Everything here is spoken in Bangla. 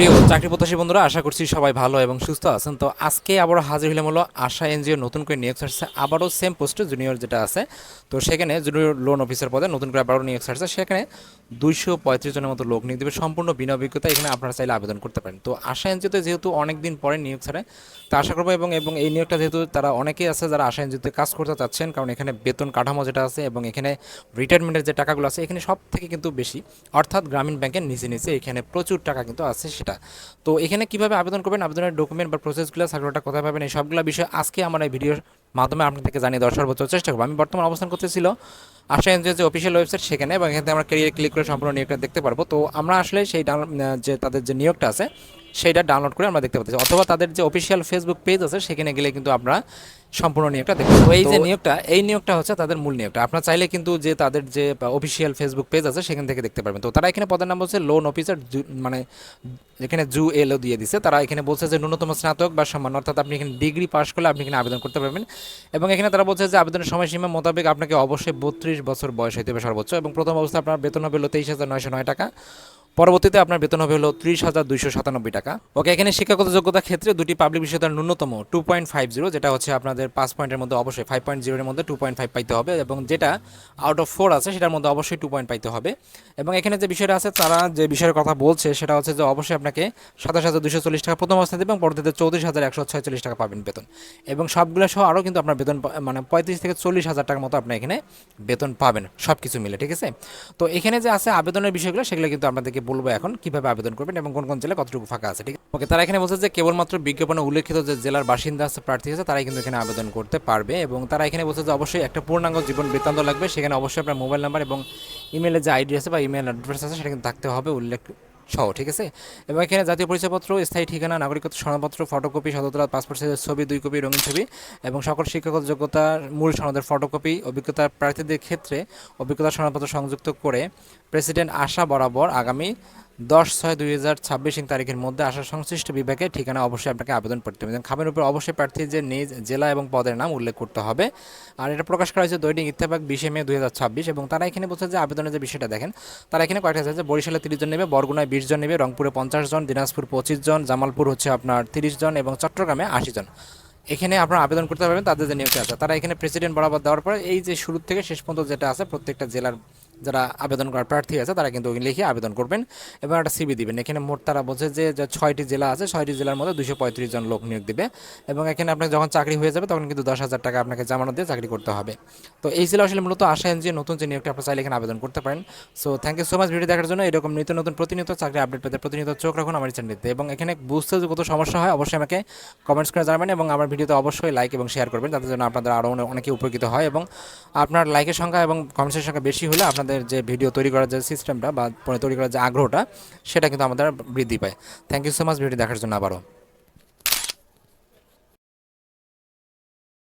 প্রিয় চাকরি প্রত্যাশী বন্ধুরা, আশা করছি সবাই ভালো এবং সুস্থ আছেন। তো আজকে আবারও হাজির হলাম হলো আশা এনজিও নতুন করে নিয়োগ আসছে, আবারও সেম পোস্টে জুনিয়র যেটা আছে। তো সেখানে জুনিয়র লোন অফিসার পদে নতুন করে আবারও নিয়োগ আসছে। সেখানে 235 জনের মতো লোক নিয়োগ দেবে, সম্পূর্ণ বিনা অভিজ্ঞতা। এখানে আপনারা চাইলে আবেদন করতে পারেন। তো আশা এনজিওতে যেহেতু অনেক দিন পরে নিয়োগ ছাড়ে, তো আশা করবো এবং এবং এই নিয়োগটা যেহেতু তারা অনেকেই আছে যারা আশা এনজিওতে কাজ করতে চাচ্ছেন, কারণ এখানে বেতন কাঠামো যেটা আছে এবং এখানে রিটায়ারমেন্টের যে টাকাগুলো আছে এখানে সব থেকে কিন্তু বেশি, অর্থাৎ গ্রামীণ ব্যাংকের নিচে নিচে এখানে প্রচুর টাকা কিন্তু আছে সেটা। তো এখানে কিভাবে আবেদন করবেন, আবেদনের ডকুমেন্ট বা প্রসেসগুলো, সার্কুলারটা কোথায় পাবেন, এই সবগুলো বিষয় আজকে আমার এই ভিডিওর মাধ্যমে আপনাদেরকে জানিয়ে দেওয়ার সর্বোচ্চ চেষ্টা করবো। আমি বর্তমান অবস্থান করতেছিল আশা এনজিও যে অফিসিয়াল ওয়েবসাইট সেখানে, এবং এখানে আমরা ক্যারিয়ার ক্লিক করে সম্পূর্ণ নিয়োগটা দেখতে পারবো। তো আমরা আসলে সেই যে তাদের যে নিয়োগটা আছে সেইটা ডাউনলোড করে আমরা দেখতে পাচ্ছি, অথবা তাদের যে অফিসিয়াল ফেসবুক পেজ আছে সেখানে গেলে কিন্তু আমরা সম্পূর্ণ নিয়োগটা দেখতে পাবো। তো এই যে নিয়োগটা, এই নিয়োগটা হচ্ছে তাদের মূল নিয়োগটা। আপনারা চাইলে কিন্তু যে তাদের যে অফিসিয়াল ফেসবুক পেজ আছে সেখান থেকে দেখতে পারবেন। তো তারা এখানে পদের নাম বলছে লোন অফিসার, মানে এখানে জু এলও দিয়ে দিছে। তারা এখানে বলছে যে ন্যূনতম স্নাতক বা সমান, অর্থাৎ আপনি এখানে ডিগ্রি পাস করলে আপনি এখানে আবেদন করতে পারবেন। এবং এখানে তারা বলছে যে আবেদনের সময়সীমা মোতাবেক আপনাকে অবশ্যই 32 বছর বয়স হইতে হবে সর্বোচ্চ, এবং প্রথম অবস্থায় আপনার বেতন হবে হলো 23,909 টাকা। পরবর্তীতে আপনার বেতন হবে হলো 30,297 টাকা। ওকে, এখানে শিক্ষাগত যোগ্যতার ক্ষেত্রে দুটি পাবলিক বিশ্ববিদ্যালয়ের ন্যূনতম 2.50, যেটা হচ্ছে আপনাদের 5 পয়েন্টের মধ্যে অবশ্যই 5.0 এর মধ্যে 2.5 পাইতে হবে, এবং যেটা আউট অফ 4 আছে সেটার মধ্যে অবশ্যই 2 পয়েন্ট পাইতে হবে। এবং এখানে যে বিষয়টা আছে, তারা যে বিষয়ের কথা বলছে সেটা হচ্ছে যে অবশ্যই আপনাকে 27,240 টাকা প্রথম অবস্থায় দেবে, এবং পরবর্তীতে 34,146 টাকা পাবেন বেতন। এবং সবগুলো সহ আরও কিন্তু আপনার বেতন মানে 35 থেকে 40,000 টাকার মতো আপনার এখানে বেতন পাবেন সব কিছু মিলে, ঠিক আছে। তো এখানে যে আছে আবেদনের বিষয়গুলো সেগুলো কিন্তু আপনাদেরকে বলবো এখন কিভাবে আবেদন করবেন এবং কোন কোন জেলায় কতটুকু ফাঁকা আছে, ঠিক আছে। ওকে, তারা এখানে বলছে যে কেবলমাত্র বিজ্ঞাপনে উল্লেখিত যে জেলার বাসিন্দা আছে, প্রার্থী আছে, তারাই কিন্তু এখানে আবেদন করতে পারবে। এবং তারা এখানে বলছে যে অবশ্যই একটা পূর্ণাঙ্গ জীবন বৃত্তান্ত লাগবে, সেখানে অবশ্যই আপনার মোবাইল নাম্বার এবং ইমেলের যে আইডি আছে বা ইমেল অ্যাড্রেস আছে সেটা কিন্তু থাকতে হবে উল্লেখ সহ, ঠিক আছে। এবং এখানে জাতীয় পরিচয়পত্র, স্থায়ী ঠিকানা, নাগরিকত্ব সনদপত্র, ফটোকপি, সদতলা পাসপোর্ট সাইজের ছবি 2 কপি, রঙিন ছবি, এবং সকল শিক্ষাগত যোগ্যতার মূল সনদের ফটোকপি, অভিজ্ঞতার প্রার্থীদের ক্ষেত্রে অভিজ্ঞতা সনদপত্র সংযুক্ত করে প্রেসিডেন্ট আশা বরাবর আগামী 10/6/2026 তারিখের মধ্যে আসার সংশ্লিষ্ট বিভাগে ঠিকানা অবশ্যই আপনাকে আবেদন করতে হবে। খামের উপর অবশ্যই প্রার্থীর যে নিজ জেলা এবং পদের নাম উল্লেখ করতে হবে। আর এটা প্রকাশ করা হয়েছে দৈনিক ইত্তেফাক 20 মে 2026। এবং তারা এখানে বলছে যে আবেদনের যে বিষয়টা দেখেন, তারা এখানে কয়েকটা আছে যে বরিশালে 30 জন নেবে, বরগুনায় 20 জন নেবে, রংপুরে 50 জন, দিনাজপুর 25 জন, জামালপুর হচ্ছে আপনার 30 জন, এবং চট্টগ্রামে 80 জন। এখানে আপনারা আবেদন করতে পারবেন তাদের যে নিয়োগটা আছে। তারা এখানে প্রেসিডেন্ট বরাবর দেওয়ার পরে এই যে শুরু থেকে শেষ পর্যন্ত যেটা আছে প্রত্যেকটা জেলার যারা আবেদন করার প্রার্থী আছে তারা কিন্তু লিখে আবেদন করবেন এবং একটা সিবি দিবেন। এখানে মোট তারা বলছে যে 6টি জেলা আছে, 6টি জেলার মধ্যে 235 জন লোক নিয়োগ দিবে। এবং এখানে আপনার যখন চাকরি হয়ে যাবে তখন কিন্তু 10,000 টাকা আপনাকে জামানত দিয়ে চাকরি করতে হবে। তো এই ছিল আসলে মূলত আশা এনজিও নতুন যে নিয়োগটা, আপনারা চাইলে এখানে আবেদন করতে পারেন। So thank you so much video দেখার জন্য। এরকম নিত্য নতুন প্রতিনিয়ত চাকরি আপডেট পেতে প্রতিনিয়ত চোখ রাখুন আমার চ্যানেলটিতে। এবং এখানে বুঝতে যে কত সমস্যা হয় অবশ্যই আমাকে কমেন্টস করে জানাবেন, এবং আমার ভিডিওতে অবশ্যই লাইক এবং শেয়ার করবেন, যাতে জন্য আপনাদের আরও অনেকে উপকৃত হয়। এবং আপনার লাইকের সংখ্যা এবং কমেন্টসের সংখ্যা বেশি হলে আপনাদের যে ভিডিও তৈরি করার যে সিস্টেমটা বা তৈরি করার যে আগ্রহটা সেটা কিন্তু আমাদের বৃদ্ধি পায়। Thank you so much video দেখার জন্য আবারও।